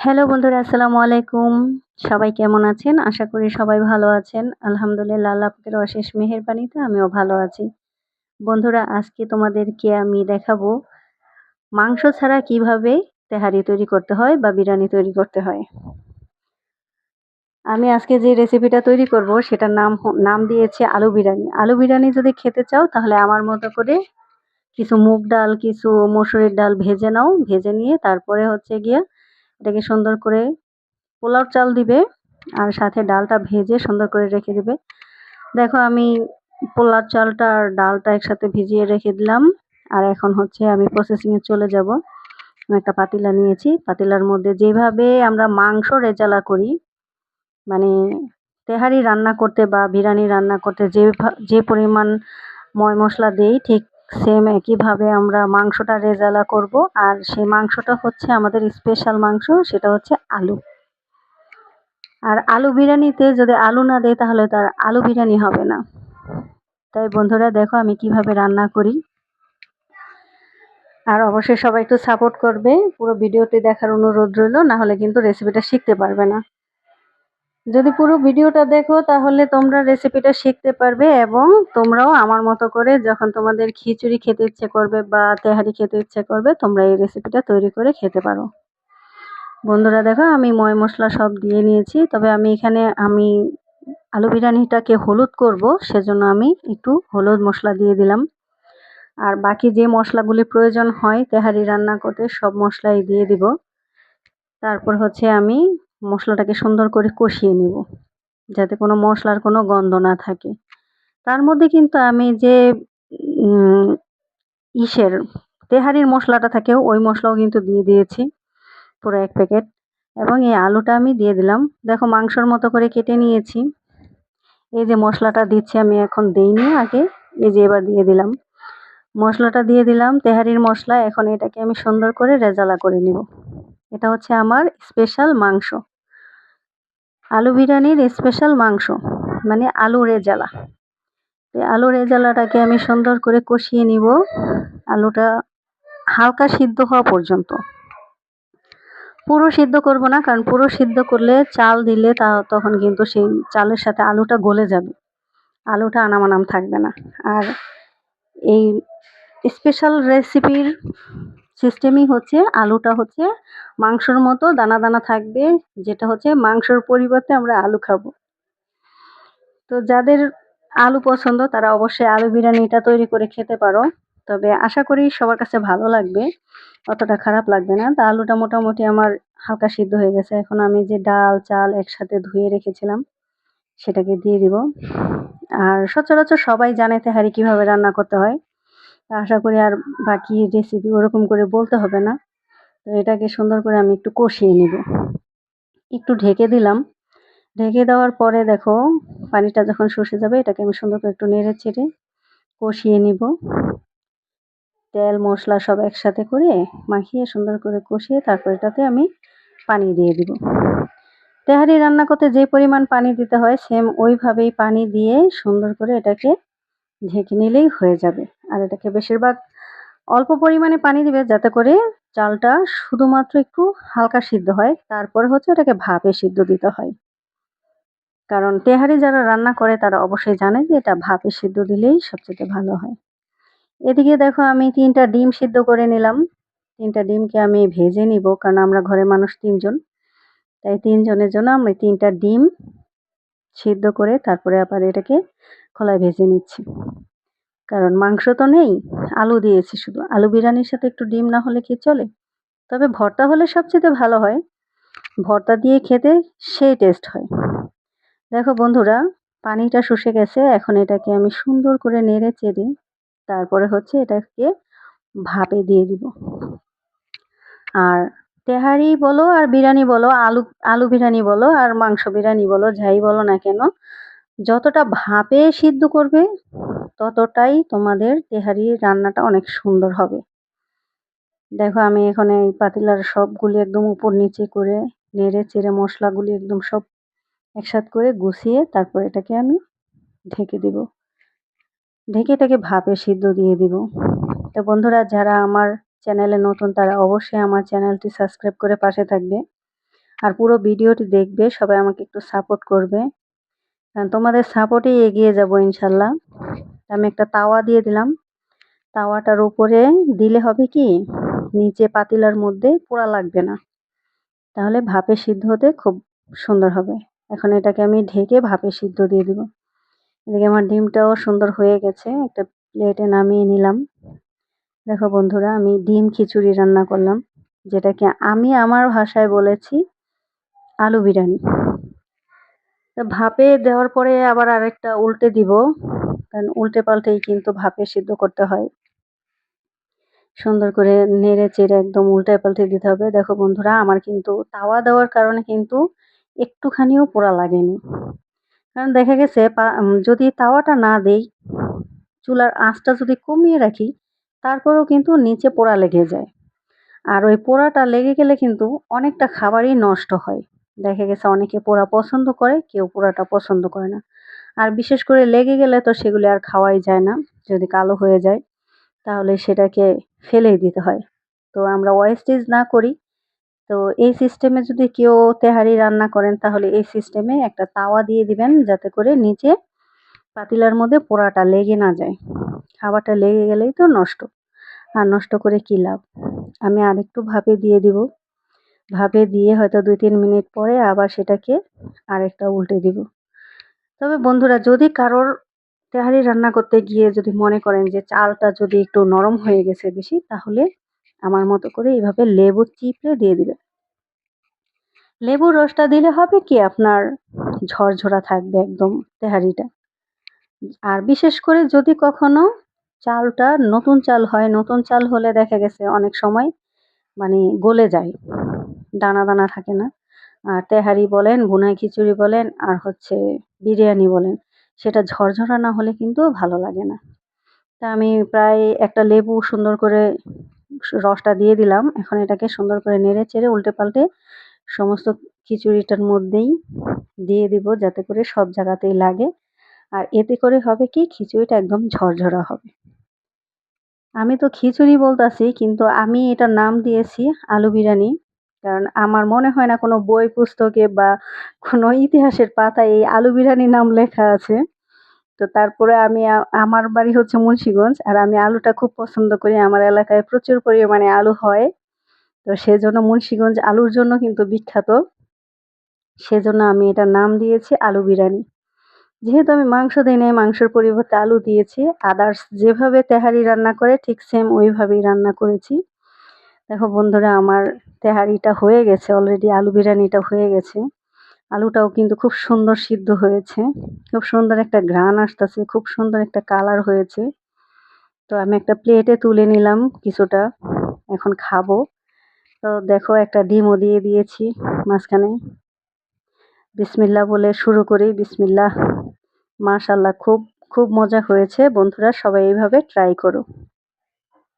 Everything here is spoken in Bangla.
হ্যালো বন্ধুরা, আসসালামু আলাইকুম। সবাই কেমন আছেন? আশা করি সবাই ভালো আছেন। আলহামদুলিল্লাহ, আল্লাহ পাকের অশেষ মেহেরবানিতে আমিও ভালো আছি। বন্ধুরা, আজকে তোমাদেরকে আমি দেখাবো মাংস ছাড়া কিভাবে তেহারি তৈরি করতে হয় বা বিরিয়ানি তৈরি করতে হয়। আমি আজকে যে রেসিপিটা তৈরি করব সেটার নাম দিয়েছি আলু বিরিয়ানি। আলু বিরিয়ানি যদি খেতে চাও তাহলে আমার মতো করে কিছু মুগ ডাল, কিছু মসুরের ডাল ভেজে নাও। ভেজে নিয়ে তারপরে হচ্ছে গিয়ে এটাকে সুন্দর করে পোলাও চাল দিবে আর সাথে ডালটা ভেজে সুন্দর করে রেখে দিবে। দেখো আমি পোলাও চালটা আর ডালটা একসাথে ভিজিয়ে রেখে দিলাম। আর এখন হচ্ছে আমি প্রসেসিং এ চলে যাব। আমি একটা পাতিলা নিয়েছি। পাতিলার মধ্যে যেভাবে আমরা মাংস রেজালা করি, মানে তেহারি রান্না করতে বা বিরিয়ানি রান্না করতে যে পরিমাণ ময় মসলা দেই, ঠিক সেম একইভাবে আমরা মাংসটা রেজালা করব। আর সেই মাংসটা হচ্ছে আমাদের স্পেশাল মাংস, সেটা হচ্ছে আলু। আর আলু বিরিয়ানিতে যদি আলু না দেই তাহলে তার আলু বিরিয়ানি হবে না। তাই বন্ধুরা, দেখো আমি কিভাবে রান্না করি। আর অবশ্যই সবাই একটু সাপোর্ট করবে। পুরো ভিডিওটি দেখার অনুরোধ রইল, না হলে কিন্তু রেসিপিটা শিখতে পারবে না। যদি পুরো ভিডিওটা দেখো তাহলে তোমরা রেসিপিটা শিখতে পারবে এবং তোমরাও আমার মতো করে যখন তোমাদের খিচুড়ি খেতে ইচ্ছে করবে বা তেহারি খেতে ইচ্ছে করবে, তোমরা এই রেসিপিটা তৈরি করে খেতে পারো। বন্ধুরা, দেখো আমি ময় মসলা সব দিয়ে নিয়েছি। তবে আমি আলু বিরিয়ানিটাকে হলুদ করব, সেজন্য আমি একটু হলুদ মশলা দিয়ে দিলাম। আর বাকি যে মশলাগুলি প্রয়োজন হয় তেহারি রান্না করতে সব মশলাই দিয়ে দিব। তারপর হচ্ছে আমি মশলাটাকে সুন্দর করে কষিয়ে নিব, যাতে কোনো মশলার কোনো গন্ধ না থাকে। তার মধ্যে কিন্তু আমি যে উম ইসের তেহারির মশলাটা থাকে ওই মশলাও কিন্তু দিয়ে দিয়েছি, পুরো ১ প্যাকেট। এবং এই আলুটা আমি দিয়ে দিলাম। দেখো মাংসর মতো করে কেটে নিয়েছি। এই যে মশলাটা দিচ্ছি আমি এখন দেইনি আগে, এই যে এবার দিয়ে দিলাম। মশলাটা দিয়ে দিলাম, তেহারির মশলা। এখন এটাকে আমি সুন্দর করে রেজালা করে নিব। এটা হচ্ছে আমার স্পেশাল মাংস। আলু বিরিয়ানির স্পেশাল মাংস মানে আলু রেজালা। এই আলু রেজালাটাকে আমি সুন্দর করে কষিয়ে নিব, আলুটা হালকা সিদ্ধ হওয়া পর্যন্ত। পুরো সিদ্ধ করব না, কারণ পুরো সিদ্ধ করলে চাল দিলে তখন কিন্তু সেই চালের সাথে আলুটা গলে যাবে। আলুটা আনাম থাকবে না। আর এই স্পেশাল রেসিপির সিস্টেমই হচ্ছে আলুটা হচ্ছে মাংসর মতো দানা দানা থাকবে, যেটা হচ্ছে মাংসর পরিবর্তে আমরা আলু খাবো। তো যাদের আলু পছন্দ তারা অবশ্যই আলু বিরিয়ানিটা তৈরি করে খেতে পারো। তবে আশা করি সবার কাছে ভালো লাগবে, অতটা খারাপ লাগবে না। তা আলুটা মোটামুটি আমার হালকা সিদ্ধ হয়ে গেছে। এখন আমি যে ডাল চাল একসাথে ধুয়ে রেখেছিলাম সেটাকে দিয়ে দিব। আর সচরাচর সবাই জানে তেহারি কিভাবে রান্না করতে হয়। আশা করি আর বাকি রেসিপি ওরকম করে বলতে হবে না। তো এটাকে সুন্দর করে আমি একটু কষিয়ে নিব। একটু ঢেকে দিলাম। ঢেকে দেওয়ার পরে দেখো পানিটা যখন শুষে যাবে এটাকে আমি সুন্দর করে একটু নেড়ে চেড়ে কষিয়ে নিব। তেল মশলা সব একসাথে করে মাখিয়ে সুন্দর করে কষিয়ে তারপর এটাতে আমি পানি দিয়ে দিব। তেহারি রান্না করতে যে পরিমাণ পানি দিতে হয় সেম ওইভাবেই পানি দিয়ে সুন্দর করে এটাকে ঢেকে নিলেই হয়ে যাবে। আর এটাকে বেশিরভাগ অল্প পরিমাণে পানি দিবে, যাতে করে চালটা শুধুমাত্র একটু হালকা সিদ্ধ হয়। তারপরে হচ্ছে এটাকে ভাপে সিদ্ধ দিতে হয়। কারণ তেহারি যারা রান্না করে তারা অবশ্যই জানে যে এটা ভাপে সিদ্ধ দিলেই সবচেয়ে ভালো হয়। এদিকে দেখো আমি ৩ টা ডিম সিদ্ধ করে নিলাম। ৩ টা ডিমকে আমি ভেজে নিব, কারণ আমরা ঘরে মানুষ ৩ জন। তাই ৩ জনের জন্য আমি ৩ টা ডিম সিদ্ধ করে তারপরে আবার এটাকে খোলায় ভেজে নিচ্ছি। কারণ মাংস তো নেই, আলু দিয়েছি শুধু। আলু বিরিয়ানির সাথে একটু ডিম না হলে কি চলে? তবে ভর্তা হলে সবচেয়ে ভালো হয়। ভর্তা দিয়ে খেতে সেই টেস্ট হয়। দেখো বন্ধুরা, পানিটা শুষে গেছে। এখন এটাকে আমি সুন্দর করে নেড়ে চেড়ে তারপরে হচ্ছে এটাকে ভাপে দিয়ে দিব। আর তেহারি বলো আর বিরিয়ানি বলো, আলু বিরিয়ানি বলো আর মাংস বিরিয়ানি বলো, যাই বলো না কেন, যতটা ভাপে সিদ্ধ করবে ততটাই তোমাদের তেহারি রান্নাটা অনেক সুন্দর হবে। দেখো আমি এখানে এই পাতিলার সবগুলি একদম উপর নিচে করে নেড়ে চেড়ে মশলাগুলি একদম সব একসাথে করে গুছিয়ে তারপর এটাকে আমি ঢেকে দিব। ঢেকে এটাকে ভাপে সিদ্ধ দিয়ে দিব। তো বন্ধুরা, যারা আমার চ্যানেলে নতুন তারা অবশ্যই আমার চ্যানেলটি সাবস্ক্রাইব করে পাশে থাকবে। আর পুরো ভিডিওটি দেখবে, সবাই আমাকে একটু সাপোর্ট করবে, কারণ তোমাদের সাপোর্টেই এগিয়ে যাব ইনশাল্লাহ। আমি একটা তাওয়া দিয়ে দিলাম। তাওয়াটার উপরে দিলে হবে কি, নিচে পাতিলার মধ্যে পোড়া লাগবে না, তাহলে ভাপে সিদ্ধ হতে খুব সুন্দর হবে। এখন এটাকে আমি ঢেকে ভাপে সিদ্ধ দিয়ে দিব। এদিকে আমার ডিমটাও সুন্দর হয়ে গেছে, একটা প্লেটে নামিয়ে নিলাম। দেখো বন্ধুরা, আমি ডিম খিচুড়ি রান্না করলাম, যেটাকে আমি আমার ভাষায় বলেছি আলু বিরিয়ানি। তো ভাপে দেওয়ার পরে আবার আরেকটা উল্টে দিব, কারণ উল্টে পাল্টেই কিন্তু ভাপে সিদ্ধ করতে হয়। সুন্দর করে নেড়ে চেড়ে একদম উল্টে পাল্টে দিতে হবে। দেখো বন্ধুরা, আমার কিন্তু তাওয়া দেওয়ার কারণে কিন্তু একটুখানিও পোড়া লাগেনি। কারণ দেখা গেছে যদি তাওয়াটা না দেই, চুলার আঁচটা যদি কমিয়ে রাখি, তারপরেও কিন্তু নিচে পোড়া লেগে যায়। আর ওই পোড়াটা লেগে গেলে কিন্তু অনেকটা খাবারই নষ্ট হয়। দেখা গেছে অনেকে পোড়া পছন্দ করে, কেউ পোড়াটা পছন্দ করে না। আর বিশেষ করে লেগে গেলে তো সেগুলি আর খাওয়াই যায় না। যদি কালো হয়ে যায় তাহলে সেটাকে ফেলেই দিতে হয়। তো আমরা ওয়েস্টেজ না করি। তো এই সিস্টেমে যদি কেউ তেহারি রান্না করেন, তাহলে এই সিস্টেমে একটা তাওয়া দিয়ে দিবেন, যাতে করে নিচে পাতিলার মধ্যে পোড়াটা লেগে না যায়। খাবারটা লেগে গেলেই তো নষ্ট, আর নষ্ট করে কী লাভ। আমি আরেকটু ভাপে দিয়ে দিব। ভাপে দিয়ে হয়তো 2-3 মিনিট পরে আবার সেটাকে আরেকটা উল্টে দিব। তবে বন্ধুরা, যদি কারোর তেহারি রান্না করতে গিয়ে যদি মনে করেন যে চালটা যদি একটু নরম হয়ে গেছে বেশি, তাহলে আমার মতো করে এইভাবে লেবু চিপড়ে দিয়ে দিবেন। লেবুর রসটা দিলে হবে কি, আপনার ঝরঝরা থাকবে একদম তেহারিটা। আর বিশেষ করে যদি কখনো চালটা নতুন চাল হয়, নতুন চাল হলে দেখা গেছে অনেক সময় মানে গলে যায়, দানা দানা থাকে না। আর তেহারি বলেন, ভুনা খিচুড়ি বলেন, আর হচ্ছে বিরিয়ানি বলেন, সেটা ঝরঝরা না হলে কিন্তু ভালো লাগে না। তা আমি প্রায় একটা লেবু সুন্দর করে রসটা দিয়ে দিলাম। এখন এটাকে সুন্দর করে নেড়ে চেড়ে উল্টে পাল্টে সমস্ত খিচুড়িটার মধ্যেই দিয়ে দিব, যাতে করে সব জায়গাতেই লাগে। আর এতে করে হবে কি, খিচুড়িটা একদম ঝরঝরা হবে। আমি তো খিচুড়ি বলতাছি, কিন্তু আমি এটার নাম দিয়েছি আলু বিরিয়ানি। কারণ আমার মনে হয় না কোনো বই পুস্তকে বা কোনো ইতিহাসের পাতায় এই আলু বিরিয়ানি নাম লেখা আছে। তো তারপরে আমি আমার বাড়ি হচ্ছে মুন্সিগঞ্জ, আর আমি আলুটা খুব পছন্দ করি। আমার এলাকায় প্রচুর পরিমাণে আলু হয়। তো সেজন্য মুন্সিগঞ্জ আলুর জন্য কিন্তু বিখ্যাত। সেজন্য আমি এটার নাম দিয়েছি আলু বিরিয়ানি। যেহেতু আমি মাংস দেই নাই, মাংসের পরিবর্তে আলু দিয়েছি। আদার্স যেভাবে তেহারি রান্না করে ঠিক সেম ওইভাবেই রান্না করেছি। দেখো বন্ধুরা, আমার তেহারিটা হয়ে গেছে অলরেডি, আলু বিরিয়ানিটা হয়ে গেছে। আলুটাও কিন্তু খুব সুন্দর সিদ্ধ হয়েছে। খুব সুন্দর একটা ঘ্রাণ আসতেছে, খুব সুন্দর একটা কালার হয়েছে। তো আমি একটা প্লেটে তুলে নিলাম কিছুটা, এখন খাবো। তো দেখো, একটা ডিমও দিয়ে দিয়েছি মাঝখানে। বিসমিল্লাহ বলে শুরু করি। বিসমিল্লাহ। মাশাআল্লাহ, খুব খুব মজা হয়েছে বন্ধুরা, সবাই এইভাবে ট্রাই করো।